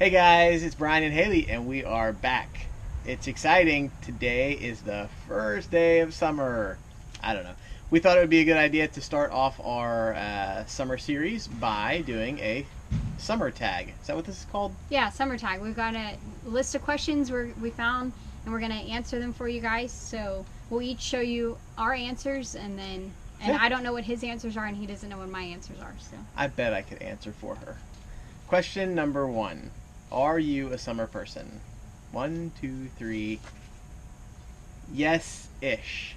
Hey guys, it's Brian and Haley, and we are back. It's exciting. Today is the first day of summer. I don't know. We thought it would be a good idea to start off our summer series by doing a summer tag. Is that what this is called? Yeah, summer tag. We've got a list of questions we found, and we're going to answer them for you guys. So we'll each show you our answers, and I don't know what his answers are, and he doesn't know what my answers are. So I bet I could answer for her. Question number 1. Are you a summer person? 1, 2, 3. Yes-ish.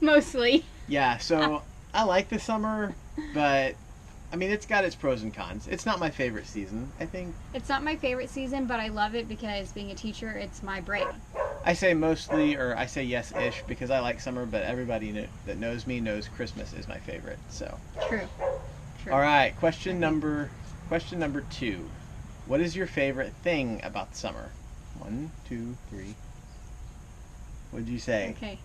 Mostly. Yeah, so I like the summer, but I mean, it's got its pros and cons. It's not my favorite season, I think. It's not my favorite season, but I love it because being a teacher, it's my break. I say mostly, or I say yes-ish because I like summer, but everybody that knows me knows Christmas is my favorite. So. True. All right, question number 2. What is your favorite thing about the summer? 1, 2, 3. What did you say? Okay.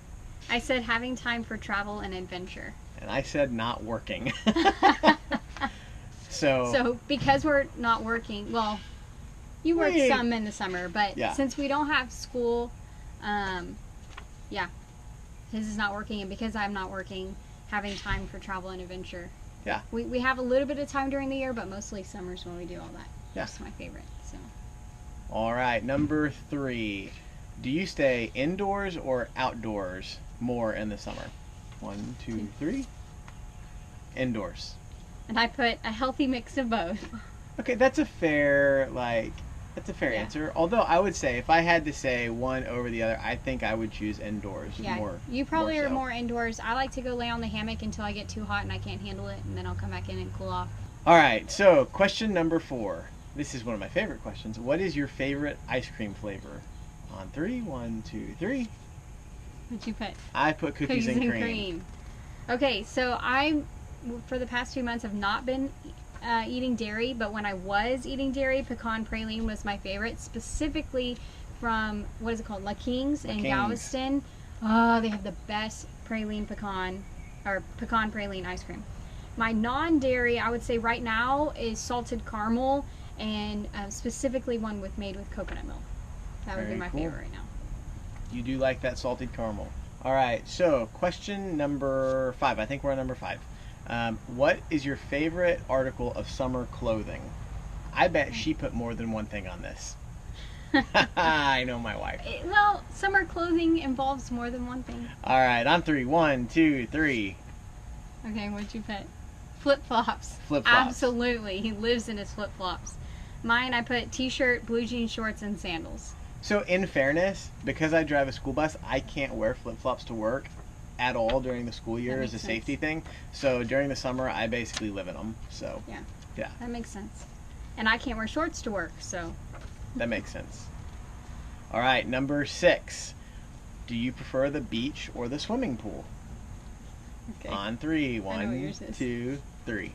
I said having time for travel and adventure. And I said not working. So because we're not working, well, you work some in the summer, but since we don't have school, his is not working, and because I'm not working, having time for travel and adventure. Yeah. We have a little bit of time during the year, but mostly summer's when we do all that. Yeah. That's my favorite. So. All right, number 3. Do you stay indoors or outdoors more in the summer? 1, 2, 3. Indoors. And I put a healthy mix of both. Okay, that's a fair answer. Although I would say if I had to say one over the other, I think I would choose indoors more. You probably more are more indoors. I like to go lay on the hammock until I get too hot and I can't handle it, and then I'll come back in and cool off. All right, so question number 4. This is one of my favorite questions. What is your favorite ice cream flavor? On 3, 1, 2, 3. What'd you put? I put cookies and cream. Okay, so I, for the past few months, have not been eating dairy, but when I was eating dairy, pecan praline was my favorite, specifically from, what is it called, La King's in Galveston. Oh, they have the best pecan praline ice cream. My non-dairy, I would say right now, is salted caramel, and specifically one made with coconut milk. That would be my favorite right now. You do like that salted caramel. All right, so question number 5. I think we're on number 5. What is your favorite article of summer clothing? I bet she put more than one thing on this. I know my wife. Well, summer clothing involves more than one thing. All right, on 3. 1, 2, 3. Okay, what'd you put? Flip-flops. Flip-flops. Absolutely. He lives in his flip-flops. Mine, I put t-shirt, blue jean shorts, and sandals. So in fairness, because I drive a school bus, I can't wear flip-flops to work at all during the school year as a safety thing. So during the summer, I basically live in them. So yeah. That makes sense. And I can't wear shorts to work, so. That makes sense. All right, number 6. Do you prefer the beach or the swimming pool? Okay. On 3. 1, 2, 3.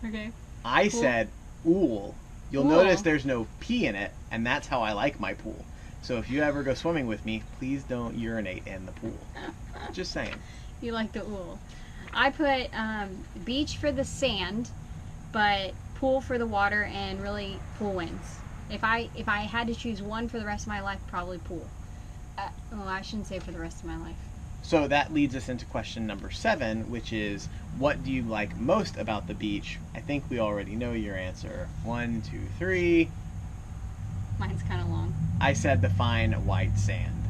Okay. I said pool. You'll notice there's no pee in it, and that's how I like my pool. So if you ever go swimming with me, please don't urinate in the pool. Just saying. You like the ool. I put beach for the sand, but pool for the water, and really pool wins. If I had to choose one for the rest of my life, probably pool. I shouldn't say for the rest of my life. So that leads us into question number 7, which is, what do you like most about the beach? I think we already know your answer. 1, 2, 3. Mine's kind of long. I said the fine white sand.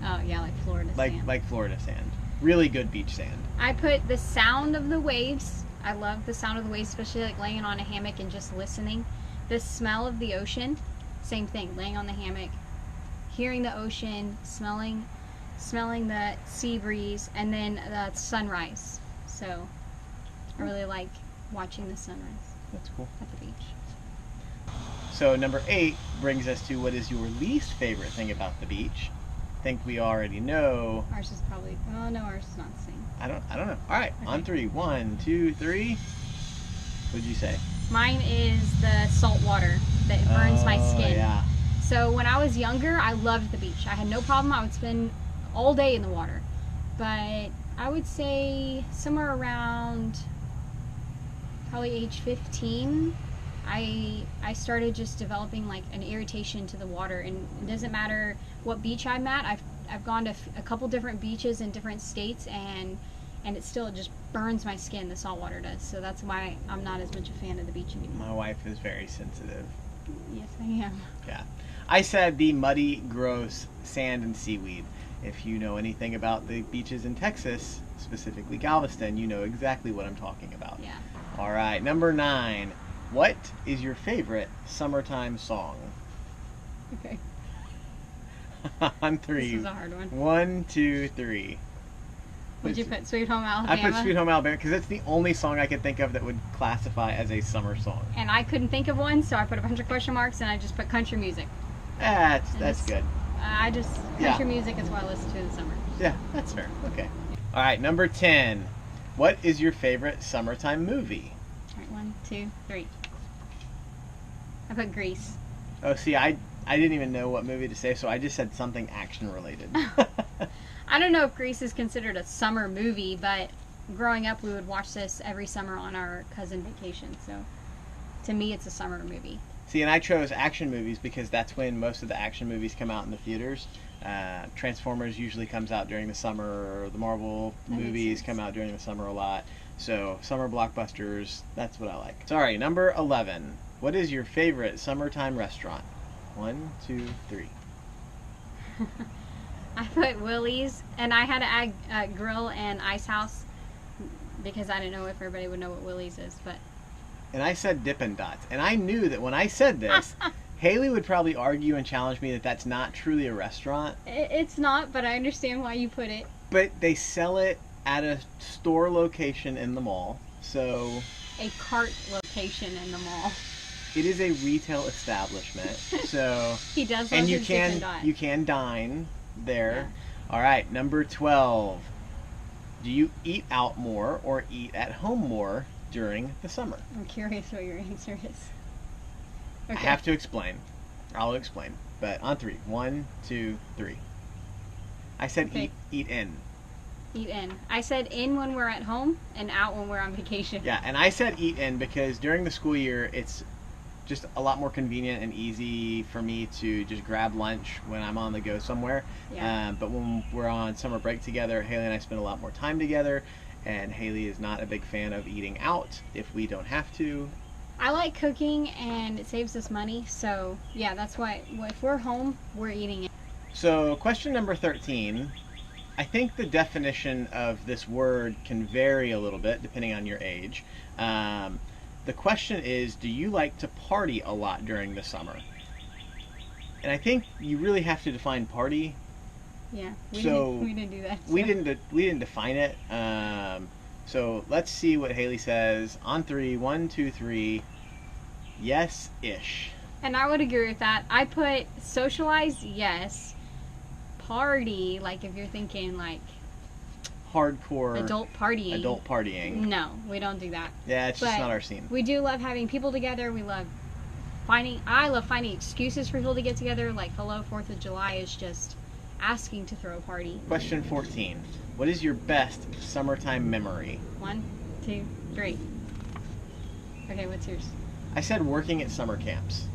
Oh, yeah, like Florida sand. Like Florida sand. Really good beach sand. I put the sound of the waves. I love the sound of the waves, especially like laying on a hammock and just listening. The smell of the ocean, same thing, laying on the hammock, hearing the ocean, smelling the sea breeze, and then the sunrise. So I really like watching the sunrise. That's cool. At the beach. So number 8 brings us to, what is your least favorite thing about the beach? I think we already know. Ours is probably, oh no, ours is not the same. I don't know. All right, on 3. 1, 2, 3. What'd you say? Mine is the salt water that burns my skin. Yeah. So when I was younger, I loved the beach. I had no problem. I would spend all day in the water. But I would say somewhere around probably age 15, I started just developing like an irritation to the water, and it doesn't matter what beach I'm at. I've gone to a couple different beaches in different states, and it still just burns my skin. The salt water does. So that's why I'm not as much a fan of the beach anymore. My wife is very sensitive. Yes, I am. Yeah. I said the muddy, gross sand and seaweed. If you know anything about the beaches in Texas, specifically Galveston, you know exactly what I'm talking about. Yeah. All right, number 9. What is your favorite summertime song? Okay. On 3. This is a hard one. 1, 2, 3. Would you put Sweet Home I Alabama? put Sweet Home Alabama because it's the only song I could think of that would classify as a summer song. And I couldn't think of one, so I put a bunch of question marks, and I just put country music. That's good. Country music is what I listen to in the summer. Yeah, that's fair. Okay. All right, number 10. What is your favorite summertime movie? All right, 1, 2, 3. I put Grease. Oh, see, I didn't even know what movie to say, so I just said something action related. I don't know if Grease is considered a summer movie, but growing up, we would watch this every summer on our cousin vacation. So, to me, it's a summer movie. See, and I chose action movies because that's when most of the action movies come out in the theaters. Transformers usually comes out during the summer, or the Marvel That makes movies sense. come out during the summer a lot. So, summer blockbusters, that's what I like. Sorry, number 11. What is your favorite summertime restaurant? 1, 2, 3. I put Willie's, and I had to add Grill and Ice House because I didn't know if everybody would know what Willie's is, but And I said Dippin' Dots. And I knew that when I said this, Haley would probably argue and challenge me that that's not truly a restaurant. it's not, but I understand why you put it. But they sell it at a store location in the mall. So A cart location in the mall. it is a retail establishment. So He does love and you his Dippin' can Dot. dine there. All right, number 12. Do you eat out more or eat at home more during the summer? I'm curious what your answer is. I have to explain. I'll explain. But on 3. 1, 2, 3. I said Okay. eat in. Eat in. I said in when we're at home and out when we're on vacation. Yeah, and I said eat in because during the school year, it's just a lot more convenient and easy for me to just grab lunch when I'm on the go somewhere. Yeah. But when we're on summer break together, Haley and I spend a lot more time together, and Haley is not a big fan of eating out if we don't have to. I like cooking and it saves us money, so yeah, that's why if we're home, we're eating it. So, question number 13. I think the definition of this word can vary a little bit depending on your age. The question is, do you like to party a lot during the summer? And I think you really have to define party. Yeah, we didn't do that. We so. didn't define it. So let's see what Haley says. On 3, 1, 2, 3. Yes-ish. And I would agree with that. I put socialize, yes. Party, like if you're thinking like Hardcore adult partying. adult partying. No, we don't do that. Yeah, it's just But not our scene. We do love having people together. I love finding excuses for people to get together. Like, hello, 4th of July is just asking to throw a party. Question 14. What is your best summertime memory? 1, 2, 3. Okay, what's yours? I said working at summer camps.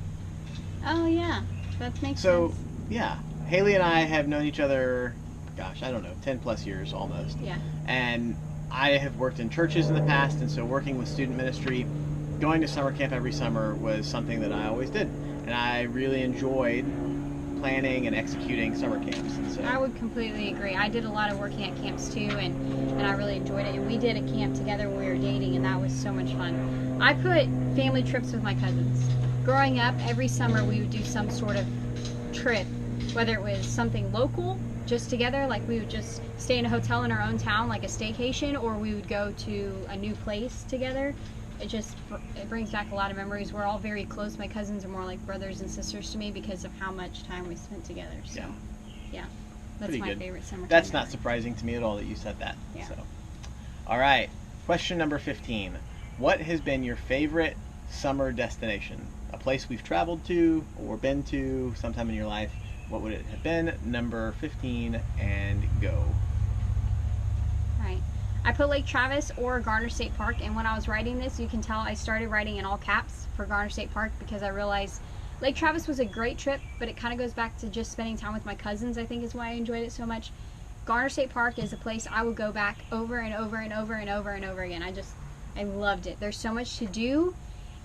Oh, yeah. That makes So, sense. yeah. Haley and I have known each other, gosh, I don't know, 10 plus years almost. Yeah. And I have worked in churches in the past, and so working with student ministry, going to summer camp every summer was something that I always did. And I really enjoyed planning and executing summer camps. And so, I would completely agree. I did a lot of working at camps too, and I really enjoyed it. And we did a camp together when we were dating, and that was so much fun. I put family trips with my cousins. Growing up, every summer we would do some sort of trip, whether it was something local, just together, like we would just stay in a hotel in our own town, like a staycation, or we would go to a new place together. It brings back a lot of memories. We're all very close. My cousins are more like brothers and sisters to me because of how much time we spent together. So, yeah, that's Pretty my good. favorite summertime. that's not memory. surprising to me at all that you said that. Yeah. So, all right. Question number 15. What has been your favorite summer destination? A place we've traveled to or been to sometime in your life. What would it have been? Number 15, and go. Right. I put Lake Travis or Garner State Park, and when I was writing this, you can tell I started writing in all caps for Garner State Park because I realized Lake Travis was a great trip, but it kind of goes back to just spending time with my cousins, I think is why I enjoyed it so much. Garner State Park is a place I would go back over and over and over and over and over again. I loved it. There's so much to do,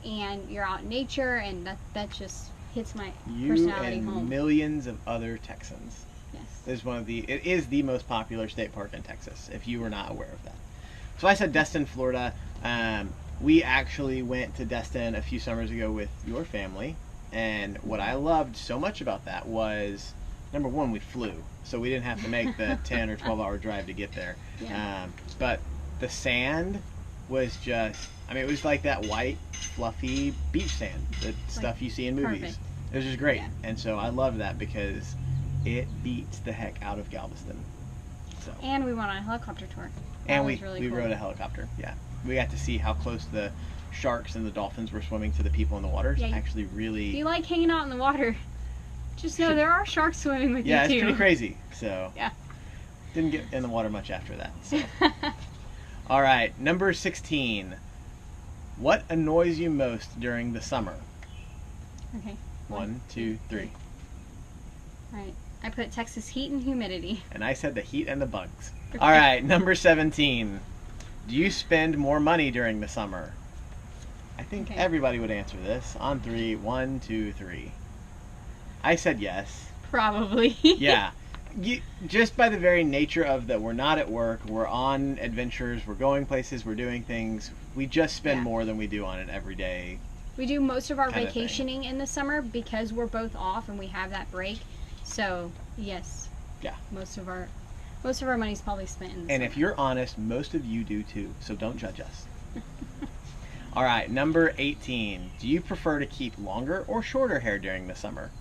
and you're out in nature, and that just hits my personality and home. Millions of other Texans. Yes. It is the most popular state park in Texas, if you were not aware of that. So I said Destin, Florida. We actually went to Destin a few summers ago with your family, and what I loved so much about that was, number one, we flew, so we didn't have to make the 10 or 12 hour drive to get there. Yeah. But the sand was just, I mean, it was like that white, fluffy beach sand, the stuff you see in movies. Perfect. It was just great. Yeah. And so I loved that because it beats the heck out of Galveston. So. And we went on a helicopter tour. That And was we really cool. rode a helicopter. Yeah, we got to see how close the sharks and the dolphins were swimming to the people in the water. It's Yeah, actually really. If you like hanging out in the water, just know there are sharks swimming with Yeah, you too. it's pretty crazy. So. Yeah. Didn't get in the water much after that. So. All right, number 16. What annoys you most during the summer? Okay. 1, 2, 3. All right. I put Texas heat and humidity. And I said the heat and the bugs. All right, number 17. Do you spend more money during the summer? I think Okay. everybody would answer this. On 3, 1, 2, 3. I said yes. Probably. Yeah. Just by the very nature of that, we're not at work, we're on adventures, we're going places, we're doing things. We just spend Yeah. more than we do on an everyday. We do most of our Kind of thing. vacationing in the summer because we're both off and we have that break. So yes. Yeah. Most of our money's probably spent in the And summer. if you're honest, most of you do too, so don't judge us. All right, number 18. Do you prefer to keep longer or shorter hair during the summer?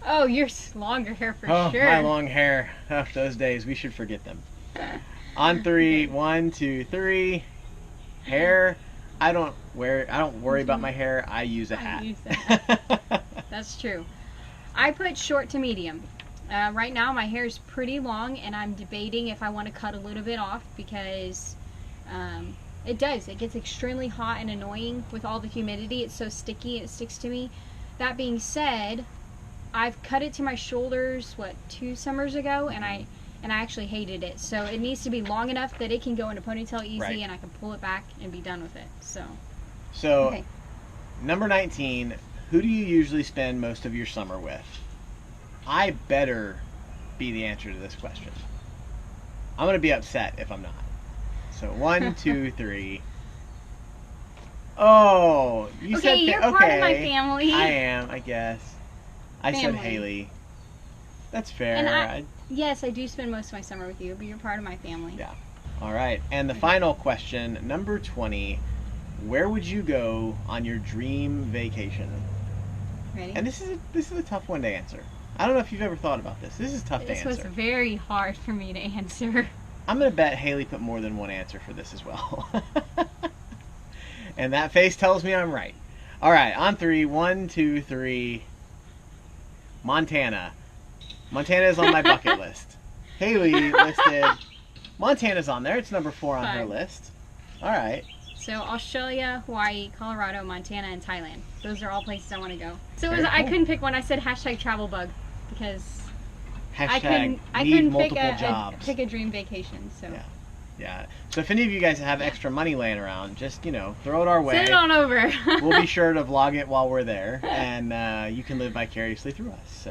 Oh, yours longer hair for Oh, sure. my long hair. Oh, those days, we should forget them. On 3, 1, 2, 3. Hair. I don't worry about my hair. I use a hat. I use that. That's true. I put short to medium. Right now my hair is pretty long and I'm debating if I want to cut a little bit off because it gets extremely hot and annoying with all the humidity. It's so sticky and it sticks to me. That being said, I've cut it to my shoulders 2 summers ago and I actually hated it. So it needs to be long enough that it can go in a ponytail easy Right. and I can pull it back and be done with it. So okay. Number 19, who do you usually spend most of your summer with? I better be the answer to this question. I'm going to be upset if I'm not. So 1, 2, 3. Oh, you said you're part of my family. I am, I guess. I said Family. Haley. That's fair. And yes, I do spend most of my summer with you, but you're part of my family. Yeah. All right. And the final question, number 20. Where would you go on your dream vacation? Ready? And this is a tough one to answer. I don't know if you've ever thought about this. This is tough to This was answer. very hard for me to answer. I'm going to bet Haley put more than one answer for this as well. And that face tells me I'm right. All right, on 3, 1, 2, 3. Montana. Montana is on my bucket list. Haley listed Montana's on there. It's number 4 on her 5. list. All right. So Australia, Hawaii, Colorado, Montana, and Thailand. Those are all places I want to go. So Very I cool. couldn't pick one. I said hashtag travel bug because Hashtag I need couldn't multiple jobs. pick a dream vacation. So Yeah. Yeah. So if any of you guys have extra money laying around, just, throw it our way. send it on over. We'll be sure to vlog it while we're there, and you can live vicariously through us. So.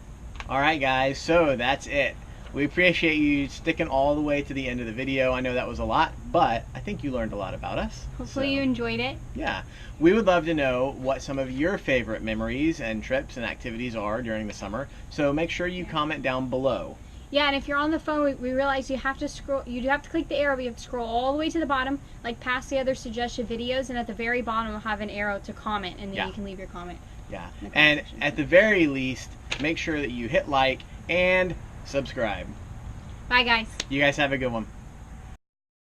All right, guys. So that's it. We appreciate you sticking all the way to the end of the video. I know that was a lot, but I think you learned a lot about us. Hopefully you enjoyed it. Yeah. We would love to know what some of your favorite memories and trips and activities are during the summer. So make sure you comment down below. Yeah, and if you're on the phone, we realize you have to scroll. You do have to click the arrow. But you have to scroll all the way to the bottom, like past the other suggested videos, and at the very bottom we'll have an arrow to comment, and then you can leave your comment. Yeah. in the And comment section. at the very least, make sure that you hit like and subscribe. Bye, guys. You guys have a good one.